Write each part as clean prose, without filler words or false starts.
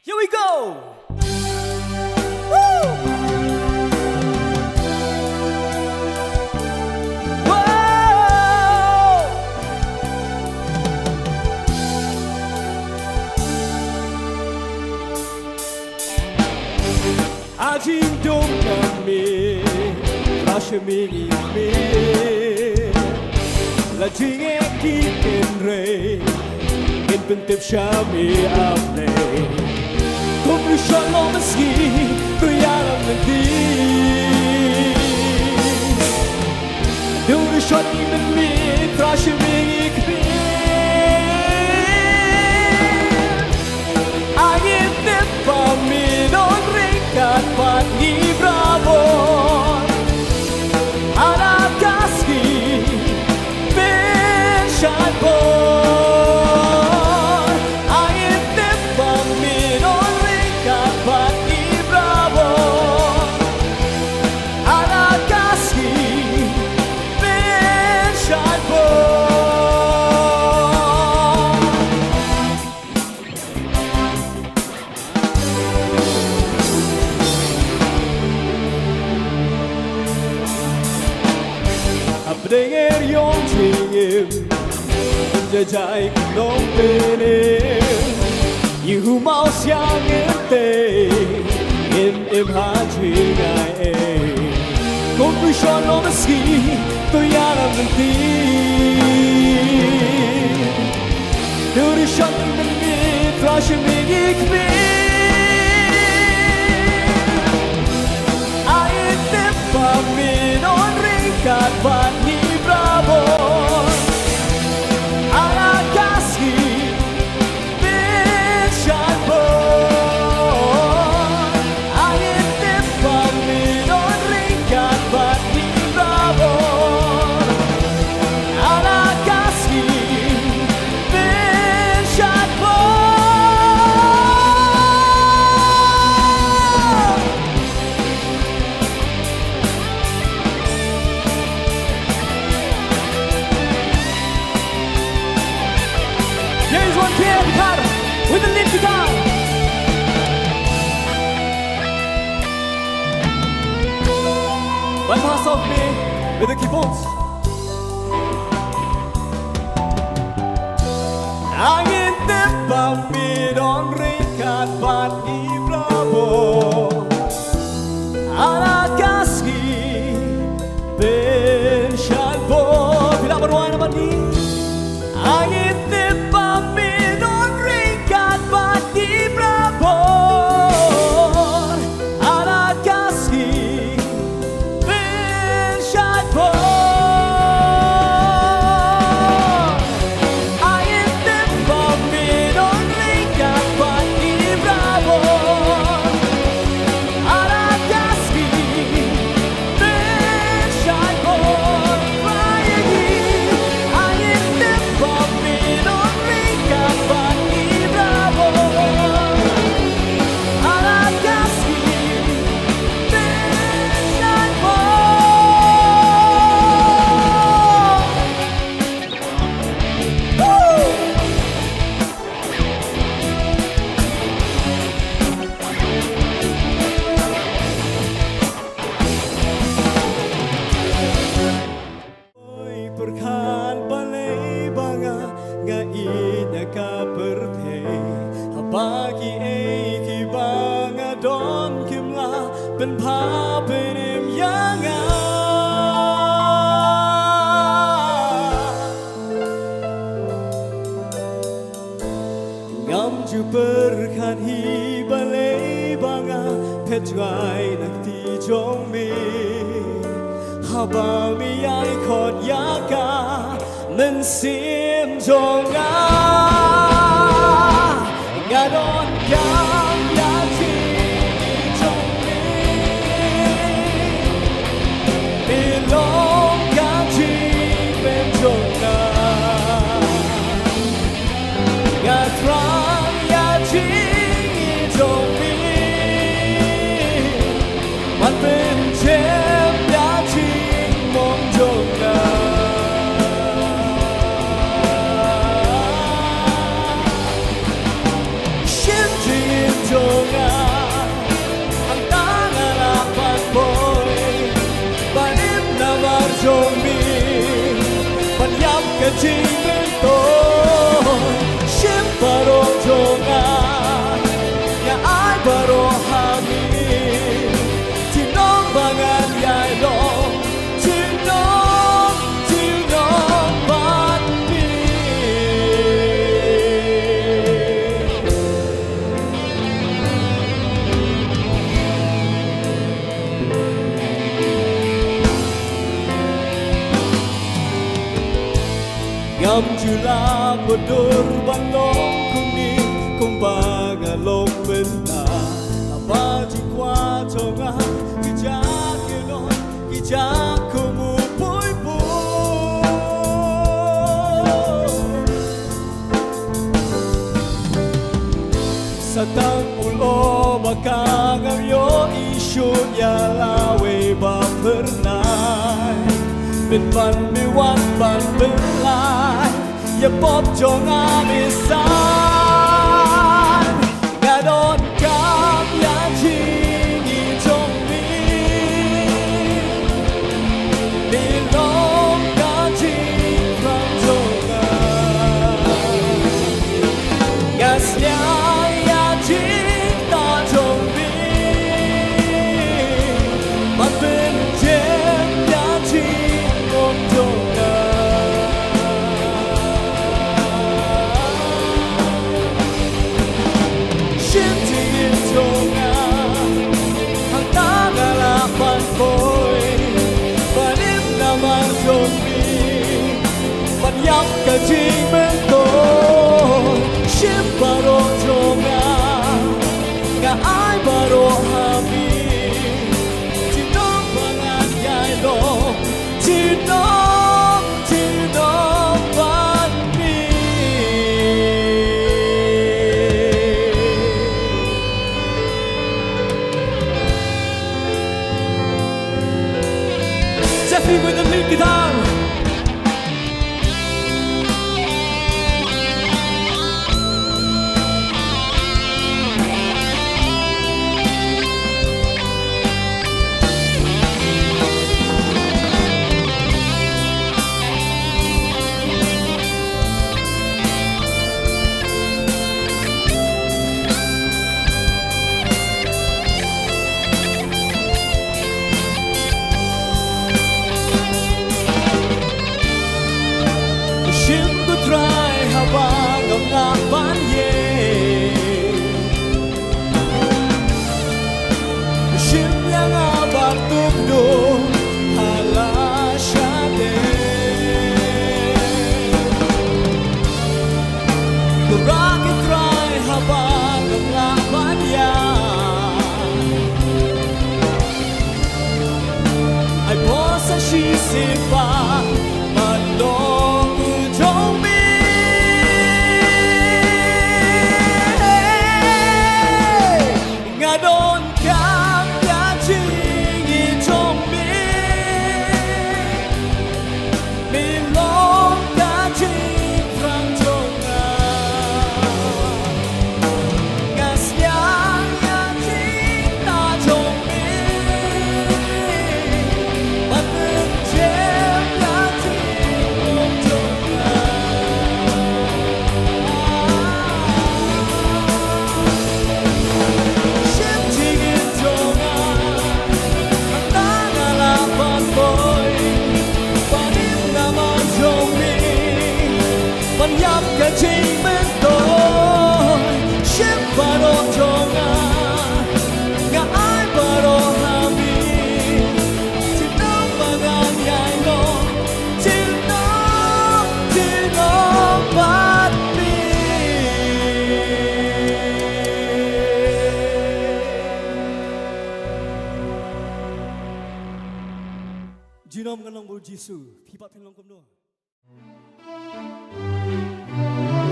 Here we go! Woo! Whoa! 아직 동감이 라시미니 미 라징에 기쁜 레이 인벤팁 샤미 앞레 Come shalom ski tu yaram di Du shot in me trash me ikbi I get the me don't rinkat pat ni bravo Ara kaski ben shot Denger yong chingim Jaiaw nong penim You mau siang ente Im ha chingai Kung tu shalom ski Tu yaram nanti Du shot me Trash me ikbi Aite pa mi non rinkat pa ni bravo Ara kaski ben shalbo Aite pa mi non rinkat pa ni bravo Ara kaski ben shalbo Here's one kid guitar with a lead guitar. One pass off me with the keyboards. Angin tembak mi don ringkat pati bravo. Anak kaski ben shalbo. Tidak berwarna mani. Angin tembak mi don ringkat pati bravo. Anak kaski ben shalbo. Angin tembak mi don ringkat pati bravo. Anak kaski ben shalbo. Angin tembak mi don ringkat pati bravo. Anak kaski ben shalbo. Oi perkan balai banga ngai naka perpe habagi ei ki banga don kimla ben pa penim yanga ngam ju perkan hi balai banga petrai nak ti jong mi Haba mi ai khot yaka men sim jonga ngadon yang ya chi jong mi bilong ya chi ben jonga ngadran ya chi jong mi man ben chem ya chi mong jonga chính bên tôi Ship 바로 정아 야 ai 바로 함이 뒤넘 방안 야이로 뒤넘 반미 Ngamjula bodur balong kuni kumbaga long benta abaji kwa tonga kija kilo kija kumu boy boy Satang ulo bakang yo isu ya lawe ba pernai bên phần mi wan ban bên lại ya pop cho nga mi san nga don kam ya chi ni trong mi long ka chi from trong nga snya ya chi ta trong mi mà bên trên ya chi Nhắm cả chính bên tôi Ship 바로 정아 가 ai 바로 함이 뒤넘 방안 야이로 뒤넘 반미 Jeffy with the lead guitar ban ye Shim yang abang tukdo hala shade The rocket try habang ban ya Ai posa shi sipa malong ujong mi Don kam ya ching I trong mi long ka ching from trong nga snyang ya ching ta trong mi mà bên trên ya ching trong nhắm cả chính bên tôi Ship 바로 정아 가 ai 바로 함이 뒤넘 방안 야이로 뒤넘 반미 뒤넘 간랑 볼 지수 피밥 팽랑 검노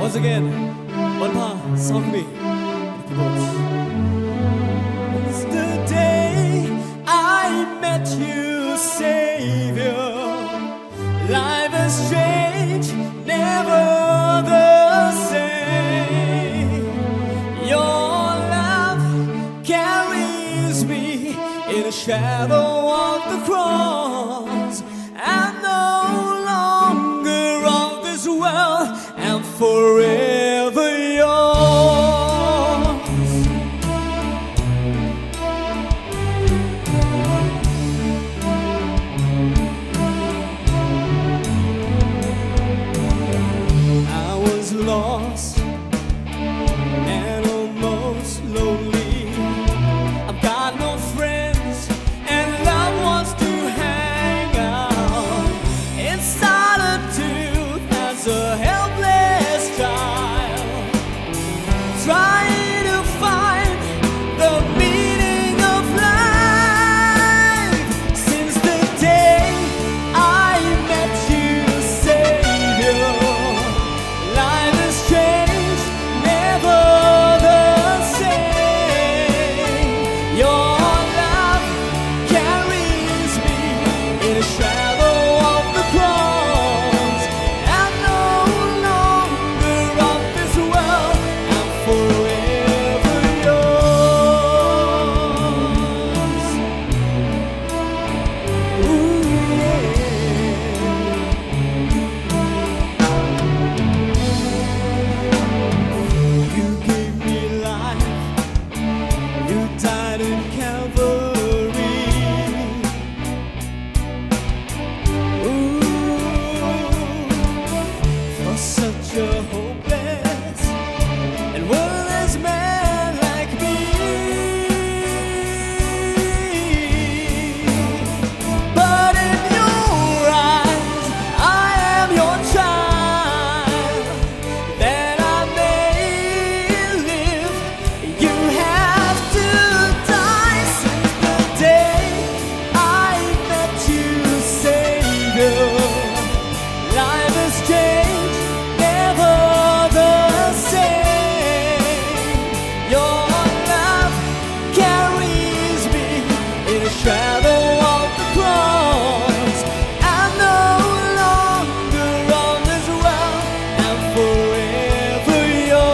Once again, one part, song me, It's the day I met you, Savior. Life has changed, never the same. Your love carries me in the shadow of the cross. I'm no longer of this well, I'm forever yours. I was lost and almost lonely. I've got no friends and loved ones to hang out in solitude as a helpless child, trying to find the meaning of life. Since the day I met you, Savior, life has changed, never the same. Your love carries me in the shadow of the cross. I'm no longer of this world, I'm forever yours. Ooh, yeah. You gave me life, you died in Calvary. Ooh, for such a hopeless and worthless man like me. But in your eyes, I am your child, that I may live. You have to die. Since the day I met you, Savior, life has changed, never the same. Your love carries me in the shadow of the cross. I'm no longer on this world, I'm forever yours.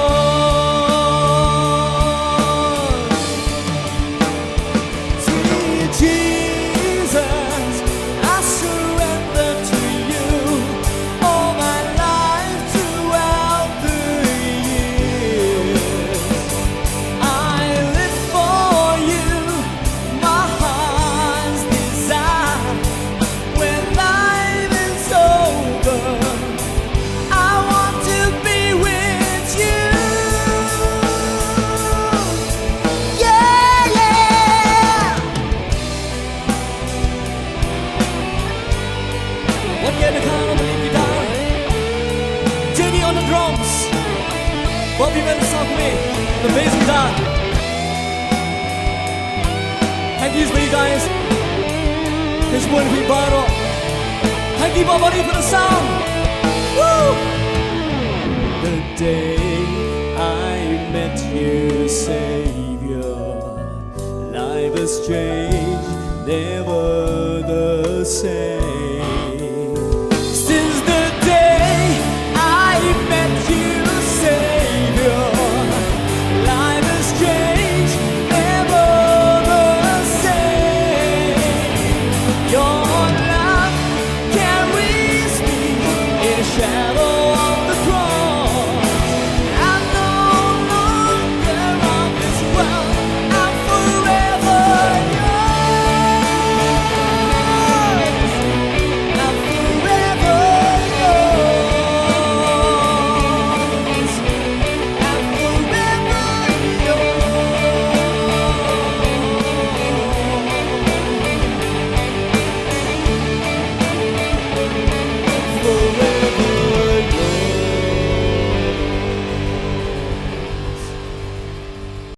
Sweet Jesus, I surrender to you all my life throughout the years. I live for you, my heart's desire. When life is over, I want to be with you. Yeah, yeah. One get the kind of believe you down. Jenny on the drums, Bobby Mellis on me, the bass guitar. Thank you for you guys. This one for Baro. Thank you, Bobby, for the sound. Woo! The day I met you, Savior, life has changed, never the same.